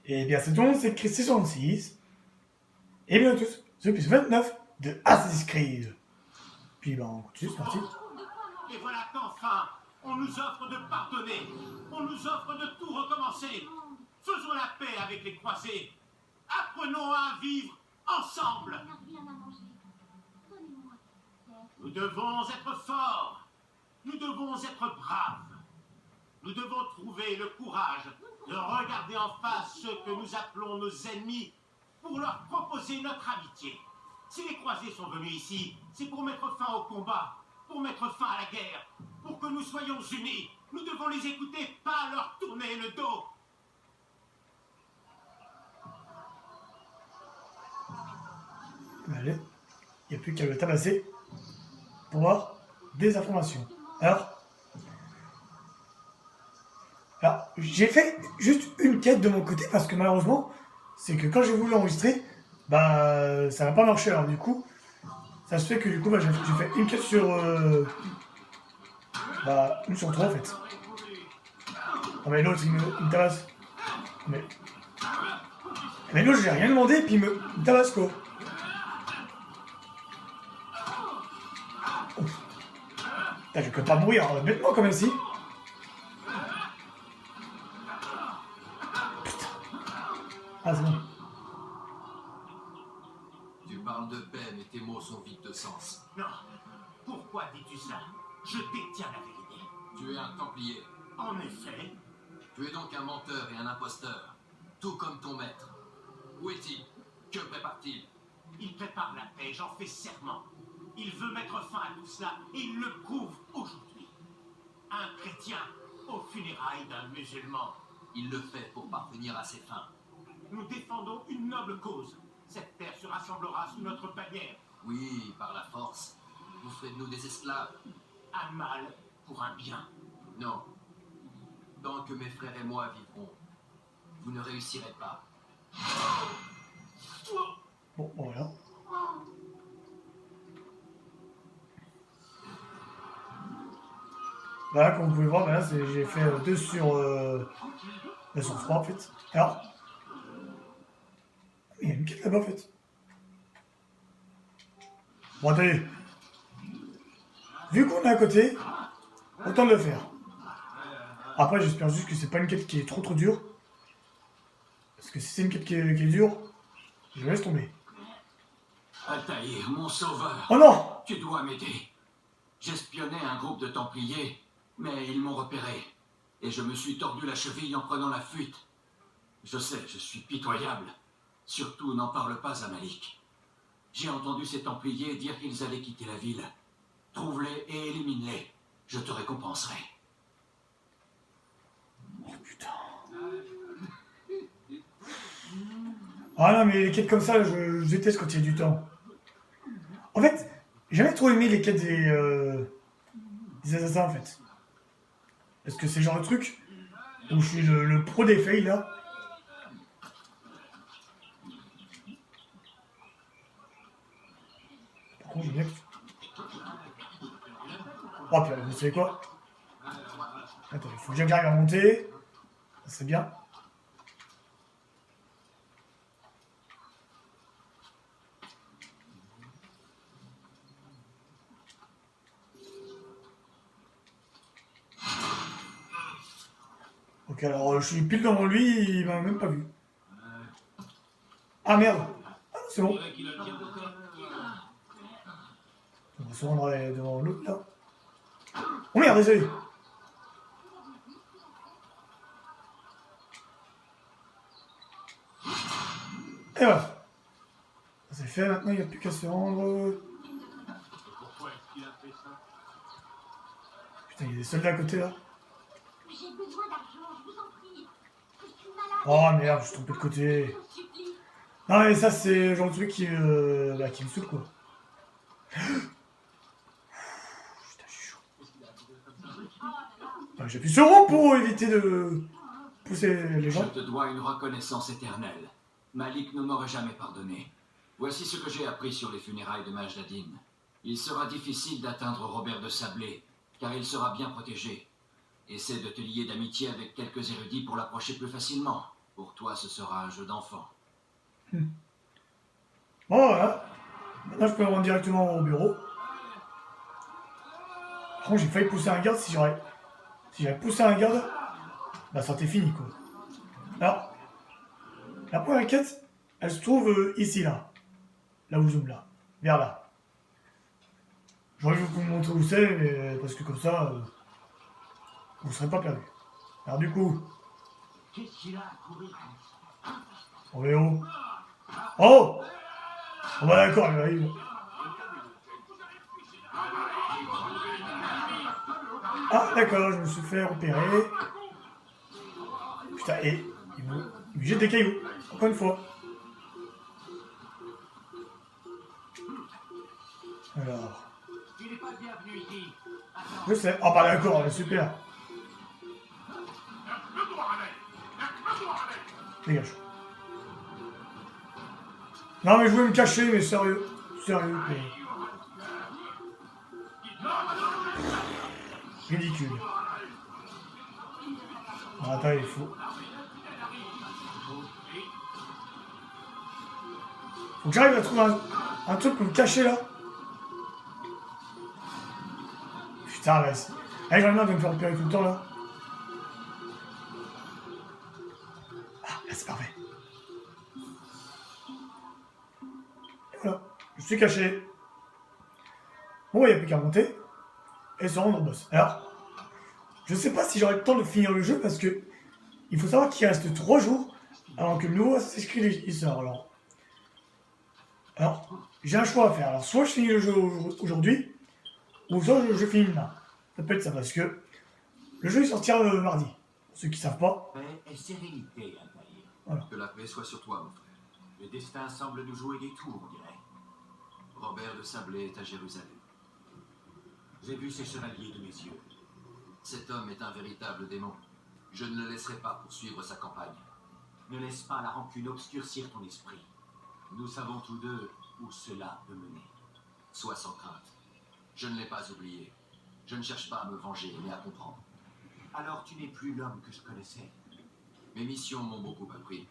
Et bien c'est donc, c'est Chris 66. Et bien à tous, c'est l'épisode 29 de Assassin's Creed. Puis ben on continue, c'est parti. Et voilà qu'enfin, on nous offre de pardonner. On nous offre de tout recommencer. Faisons la paix avec les croisés. Apprenons à vivre ensemble. Nous devons être forts. Nous devons être braves. Nous devons trouver le courage de regarder en face ceux que nous appelons nos ennemis pour leur proposer notre amitié. Si les croisés sont venus ici, c'est pour mettre fin au combat, pour mettre fin à la guerre, pour que nous soyons unis. Nous devons les écouter, pas leur tourner le dos. Allez, il n'y a plus qu'à le tabasser pour voir des informations. Alors j'ai fait juste une quête de mon côté parce que malheureusement, c'est que quand j'ai voulu enregistrer, bah ça n'a pas marché. Alors du coup, ça se fait que du coup, bah, j'ai fait une quête sur, une sur trois en fait. Ah mais l'autre il me tabasse. Mais l'autre j'ai rien demandé puis il me tabasse quoi. Putain, je peux pas mourir bêtement comme si. Ah, c'est bon. Tu parles de paix, mais tes mots sont vides de sens. Non. Pourquoi dis-tu ça? Je détiens la vérité. Tu es un templier. En effet. Tu es donc un menteur et un imposteur. Tout comme ton maître. Où est-il? Que prépare-t-il? Il prépare la paix, j'en fais serment. Il veut mettre fin à tout cela et il le prouve aujourd'hui. Un chrétien aux funérailles d'un musulman. Il le fait pour parvenir à ses fins. Nous défendons une noble cause. Cette terre se rassemblera sous notre bannière. Oui, par la force. Vous ferez de nous des esclaves. Un mal pour un bien. Non. Tant que mes frères et moi vivrons, vous ne réussirez pas. Bon, voilà. Voilà, comme vous pouvez voir, là, j'ai fait 2 sur 3 en fait. Alors, il y a une quête là-bas en fait. Bon, attendez. Vu qu'on est à côté, autant le faire. Après, j'espère juste que c'est pas une quête qui est trop dure. Parce que si c'est une quête qui est dure, je laisse tomber. Altaïr, mon sauveur. Oh non! Tu dois m'aider. J'espionnais un groupe de Templiers, mais ils m'ont repéré. Et je me suis tordu la cheville en prenant la fuite. Je sais, je suis pitoyable. Surtout, n'en parle pas à Malik. J'ai entendu ces Templiers dire qu'ils allaient quitter la ville. Trouve-les et élimine-les. Je te récompenserai. Oh putain. Ah non, mais les quêtes comme ça, je déteste quand il y a du temps. En fait, j'ai jamais trop aimé les quêtes des assassins en fait. Parce que c'est le genre de truc où je suis le pro des fails là. Par contre, je oh putain, vous savez quoi? Attends, il faut que j'arrive à monter. Ça c'est bien. Ok, alors je suis pile devant lui, il m'a même pas vu. Ah merde! Ah c'est bon. On va se rendre devant l'autre là. Oh merde, désolé! Et voilà. Ça c'est fait, maintenant il n'y a plus qu'à se rendre. Pourquoi est-ce qu'il a fait ça? Putain, il y a des soldats à côté là. J'ai besoin d'argent, je vous en prie. Je suis malade. Oh merde, je suis trompé de côté. Je vous supplie. Non mais ça c'est le genre de truc qui me saoule quoi. Putain, je suis chaud. J'appuie sur rond pour éviter de pousser les Je gens. te dois une reconnaissance éternelle. Malik ne m'aurait jamais pardonné. Voici ce que j'ai appris sur les funérailles de Majdadin. Il sera difficile d'atteindre Robert de Sablé, car il sera bien protégé. Essaie de te lier d'amitié avec quelques érudits pour l'approcher plus facilement. Pour toi, ce sera un jeu d'enfant. Bon, voilà. Maintenant, je peux me rendre directement au bureau. Par contre, j'ai failli pousser un garde. Si j'avais poussé un garde, bah ça c'était fini, quoi. Alors, la première quête, elle se trouve ici, là. Là où je zoome, là. Vers là. J'aurais voulu vous montrer où c'est, mais parce que comme ça, vous ne serez pas perdu. Alors du coup, Qu'est-ce qu'il a à courir comme ça? on est où? Oh! Oh bah d'accord, il arrive. Ah d'accord, je me suis fait repérer. Putain, et il me jette des cailloux. Encore une fois. Alors, Tu n'es pas le bienvenu ici. Attends. je sais. Ah bah d'accord, super. Dégage. Non mais je voulais me cacher, mais sérieux. Sérieux, quoi. Ridicule. Ah, attends, il faut. Faut que j'arrive à trouver un truc pour me cacher là. Putain, vas-y. Allez, j'en ai marre de me faire repérer tout le temps là. Ah, là c'est parfait. Et voilà, je suis caché. Bon, il n'y a plus qu'à monter et se rendre au boss. Alors, je sais pas si j'aurai le temps de finir le jeu parce que il faut savoir qu'il reste 3 jours avant que le nouveau Assassin's Creed il sort. Alors, j'ai un choix à faire. Alors, soit je finis le jeu aujourd'hui, ou soit je finis demain. Ça peut être ça parce que le jeu il sortira mardi. Pour ceux qui savent pas. Paix et sérénité, Altaïr. Que la paix soit sur toi, mon frère. Le destin semble nous jouer des tours, on dirait. Robert de Sablé est à Jérusalem. J'ai vu ces chevaliers de mes yeux. Cet homme est un véritable démon. Je ne le laisserai pas poursuivre sa campagne. Ne laisse pas la rancune obscurcir ton esprit. Nous savons tous deux où cela peut mener. Sois sans crainte. Je ne l'ai pas oublié. Je ne cherche pas à me venger, mais à comprendre. Alors tu n'es plus l'homme que je connaissais. Mes missions m'ont beaucoup appris.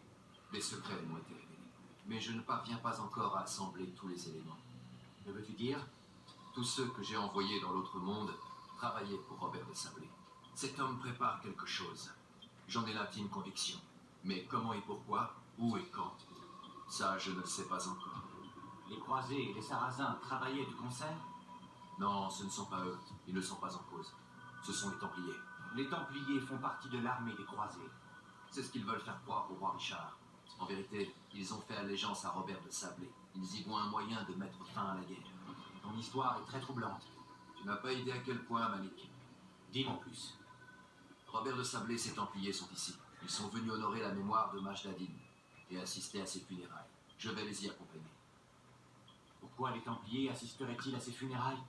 Des secrets m'ont été révélés. Mais je ne parviens pas encore à assembler tous les éléments. Que veux-tu dire? Tous ceux que j'ai envoyés dans l'autre monde travaillaient pour Robert de Sablé. Cet homme prépare quelque chose. J'en ai l'intime conviction. Mais comment et pourquoi, où et quand, ça je ne le sais pas encore. Les croisés et les sarrasins travaillaient de concert? Non, ce ne sont pas eux. Ils ne sont pas en cause. Ce sont les Templiers. Les Templiers font partie de l'armée des croisés. C'est ce qu'ils veulent faire croire au roi Richard. En vérité, ils ont fait allégeance à Robert de Sablé. Ils y voient un moyen de mettre fin à la guerre. Ton histoire est très troublante. Tu n'as pas idée à quel point, Malik. Dis-moi plus. Robert de Sablé et ses Templiers sont ici. Ils sont venus honorer la mémoire de Majdadin et assister à ses funérailles. Je vais les y accompagner. Pourquoi les Templiers assisteraient-ils à ces funérailles?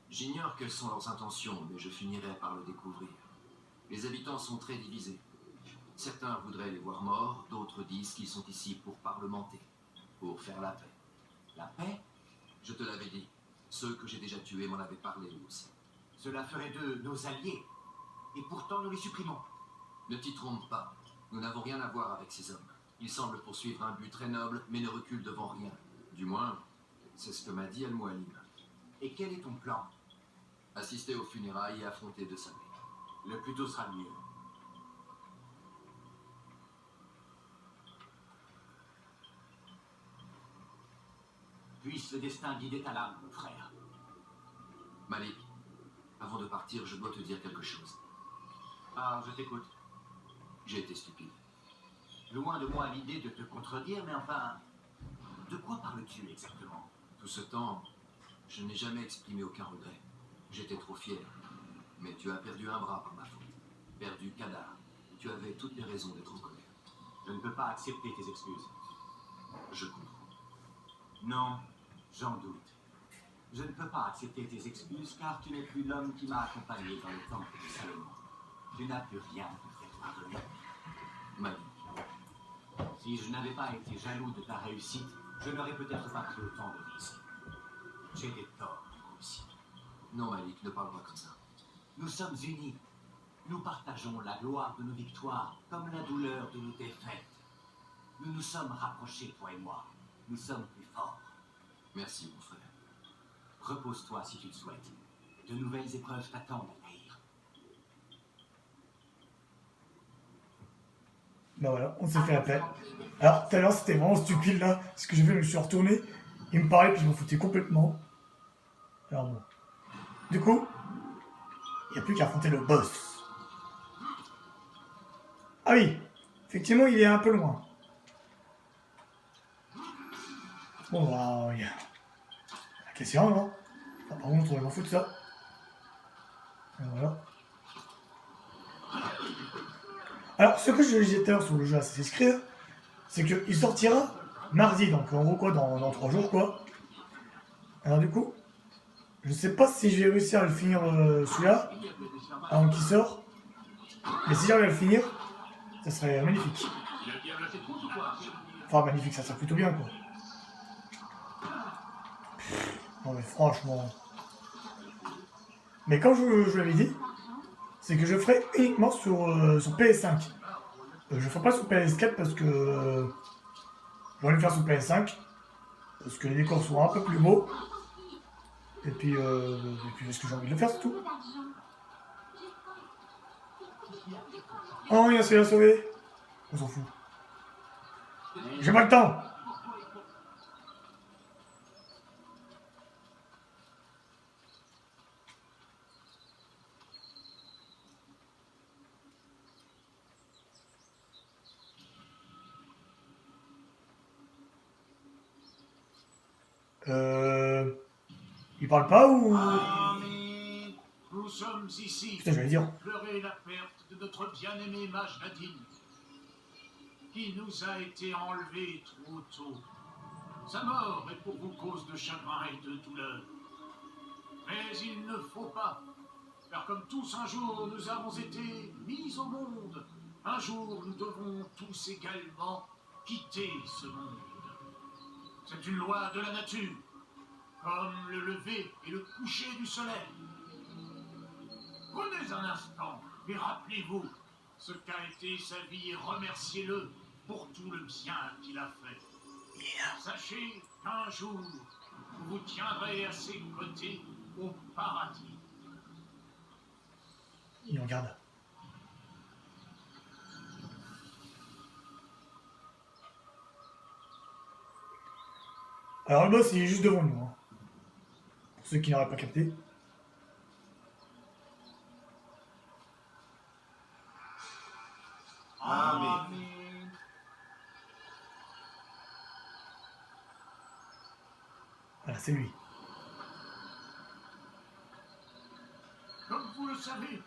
J'ignore quelles sont leurs intentions, mais je finirai par le découvrir. Les habitants sont très divisés. Certains voudraient les voir morts, d'autres disent qu'ils sont ici pour parlementer, pour faire la paix. La paix? Je te l'avais dit. Ceux que j'ai déjà tués m'en avaient parlé eux aussi. Cela ferait d'eux nos alliés. Et pourtant nous les supprimons. Ne t'y trompe pas. Nous n'avons rien à voir avec ces hommes. Ils semblent poursuivre un but très noble, mais ne reculent devant rien. Du moins, c'est ce que m'a dit Al-Mualim. Et quel est ton plan? Assister aux funérailles et affronter de Sablé. Le plus tôt sera mieux. Puisse le destin guider ta lame, mon frère. Malik, avant de partir, je dois te dire quelque chose. Ah, je t'écoute. J'ai été stupide. Loin de moi l'idée de te contredire, mais enfin... De quoi parles-tu exactement? Tout ce temps, je n'ai jamais exprimé aucun regret. J'étais trop fier. Mais tu as perdu un bras par ma faute. Perdu Kadar. Tu avais toutes les raisons d'être en colère. Je ne peux pas accepter tes excuses. Je comprends. Non, j'en doute. Je ne peux pas accepter tes excuses car tu n'es plus l'homme qui m'a accompagné dans le temple de Salomon. Tu n'as plus rien à te faire pardonner. Malik, Si je n'avais pas été jaloux de ta réussite, je n'aurais peut-être pas pris autant de risques. J'ai des torts aussi. non Malik, ne parle pas comme ça. Nous sommes unis. Nous partageons la gloire de nos victoires comme la douleur de nos défaites. Nous nous sommes rapprochés, toi et moi. Nous sommes plus forts. Merci, mon frère. Repose-toi si tu le souhaites. De nouvelles épreuves t'attendent, Altaïr. Bah voilà, on s'est fait la paix. Alors, tout à l'heure, c'était vraiment stupide, là. Ce que j'ai fait, je me suis retourné. Il me parlait, puis je m'en foutais complètement. Alors bon. Du coup, il n'y a plus qu'à affronter le boss. Ah oui, effectivement, il est un peu loin. Bon, bah, il y a la question, non? Ah, par contre, je m'en fous de ça. Et voilà. Alors, ce que je disais tout à l'heure sur le jeu Assassin's Creed, c'est qu'il sortira mardi, donc en gros, quoi, dans 3 jours, quoi. Alors, du coup, je sais pas si je vais réussir à le finir celui-là, avant qu'il sort. Mais si j'arrive à le finir, ça serait magnifique. Enfin, magnifique, ça serait plutôt bien, quoi. Non, mais franchement. Mais comme je vous l'avais dit, c'est que je ferai uniquement sur PS5. Je ferai pas sur PS4 parce que je vais le faire sur PS5. Parce que les décors sont un peu plus beaux. Et puis parce que j'ai envie de le faire, c'est tout. Oh, il y a celui à sauver. On s'en fout. J'ai pas le temps. Il parle pas ou... Amis, nous sommes ici Putain, j'allais dire. pour pleurer la perte de notre bien-aimé mage Nadine, qui nous a été enlevé trop tôt. Sa mort est pour vous cause de chagrin et de douleur. Mais il ne faut pas, car comme tous un jour nous avons été mis au monde, un jour nous devons tous également quitter ce monde. C'est une loi de la nature, comme le lever et le coucher du soleil. Prenez un instant et rappelez-vous ce qu'a été sa vie et remerciez-le pour tout le bien qu'il a fait. Sachez qu'un jour, vous vous tiendrez à ses côtés au paradis. Il nous regarde. Alors le boss, il est juste devant nous. Hein. Pour ceux qui n'auraient pas capté. Amen. Voilà, c'est lui. Comme vous le savez,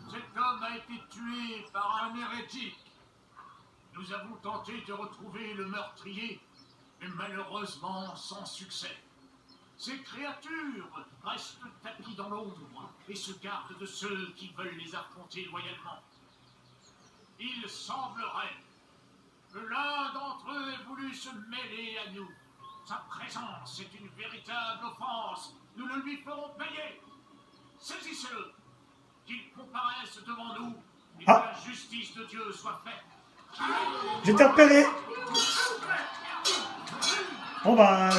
cet homme a été tué par un hérétique. Nous avons tenté de retrouver le meurtrier, mais malheureusement sans succès. Ces créatures restent tapies dans l'ombre et se gardent de ceux qui veulent les affronter loyalement. Il semblerait que l'un d'entre eux ait voulu se mêler à nous. Sa présence est une véritable offense. Nous le lui ferons payer. Saisissez-le, qu'il comparaisse devant nous et que la justice de Dieu soit faite. J'étais repéré. Bon bah,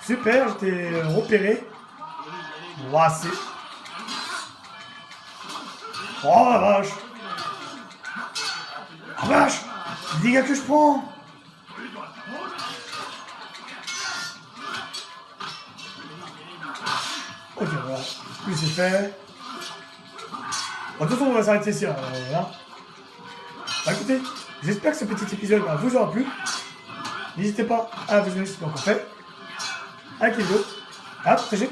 super, j'étais repéré. Ouah, c'est... Oh la vache. Oh vache, les dégâts que je prends. Ok, voilà. Lui c'est fait. Bon, de toute façon, on va s'arrêter ici. Hein. Bah écoutez, j'espère que ce petit épisode vous aura plu. N'hésitez pas à vous abonner si ce n'est pas encore fait. À liker les vidéos, à partager,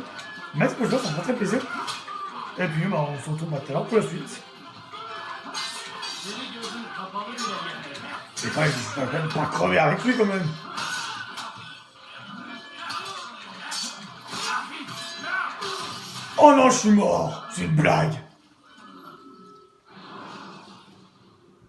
mettre le pouce bleu, ça me fera très plaisir. Et puis, bah, on se retrouve tout à l'heure pour la suite. C'est pareil, je ne vais pas crever avec lui quand même. Oh non, je suis mort. C'est une blague.